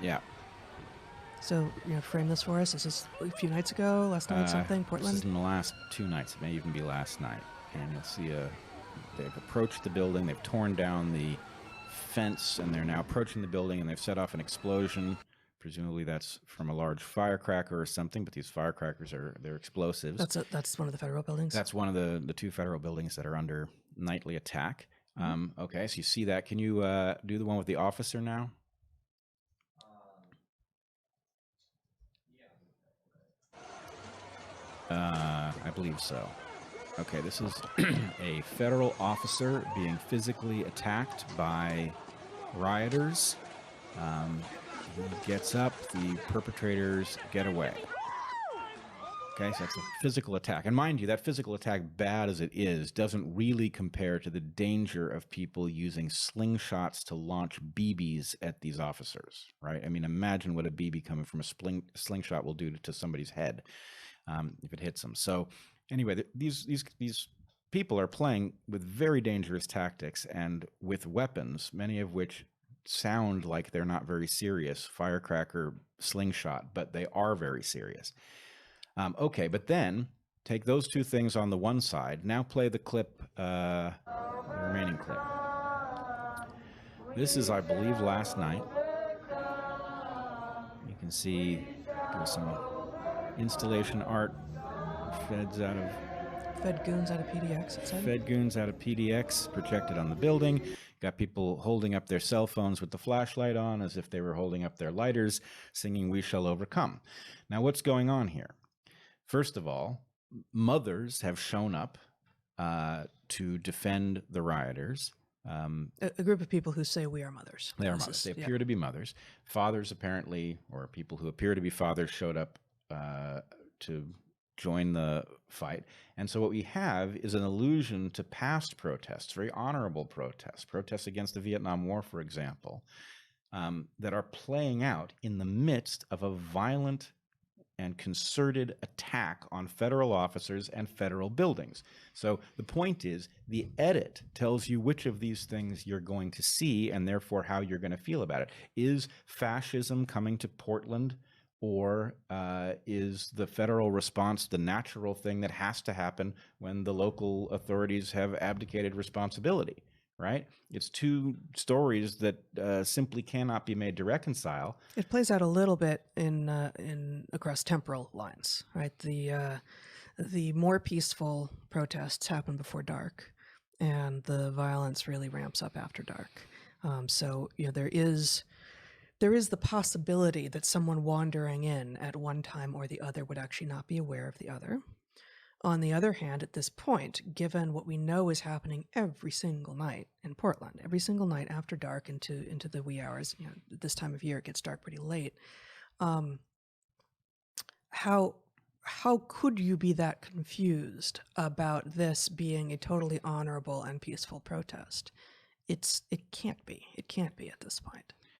Yeah. So, frame this for us. Is this a few nights ago, last night, something, Portland? This is in the last 2 nights. It may even be last night. And you'll see they've approached the building. They've torn down the fence, and they're now approaching the building, and they've set off an explosion. Presumably that's from a large firecracker or something, but these firecrackers they're explosives. That's one of the federal buildings? That's one of the 2 federal buildings that are under nightly attack. Okay, so you see that. Can you do the one with the officer now? I believe so. Okay, this is a federal officer being physically attacked by rioters. He gets up, the perpetrators get away. Okay, so that's a physical attack. And mind you, that physical attack, bad as it is, doesn't really compare to the danger of people using slingshots to launch BBs at these officers, right? I mean, imagine what a BB coming from a slingshot will do to somebody's head if it hits them. So anyway, these people are playing with very dangerous tactics and with weapons, many of which sound like they're not very serious, firecracker, slingshot, but they are very serious. Okay, but then take those 2 things on the one side. Now play the clip, the remaining clip. This is, I believe, last night. You can see there's some installation art. Fed goons out of PDX, it said? Fed goons out of PDX projected on the building. Got people holding up their cell phones with the flashlight on as if they were holding up their lighters, singing "We Shall Overcome." Now, what's going on here? First of all, mothers have shown up to defend the rioters. A group of people who say we are mothers. They are mothers. They appear to be mothers. Fathers apparently, or people who appear to be fathers, showed up to join the fight. And so what we have is an allusion to past protests, very honorable protests against the Vietnam War, for example, that are playing out in the midst of a violent and concerted attack on federal officers and federal buildings. So the point is, the edit tells you which of these things you're going to see and therefore how you're going to feel about it. Is fascism coming to Portland, or is the federal response the natural thing that has to happen when the local authorities have abdicated responsibility? Right? It's 2 stories that simply cannot be made to reconcile. It plays out a little bit in across temporal lines, right? The more peaceful protests happen before dark, and the violence really ramps up after dark. So there is the possibility that someone wandering in at one time or the other would actually not be aware of the other. On the other hand, at this point, given what we know is happening every single night in Portland, every single night after dark into the wee hours, this time of year it gets dark pretty late. How could you be that confused about this being a totally honorable and peaceful protest? It can't be. It can't be at this point.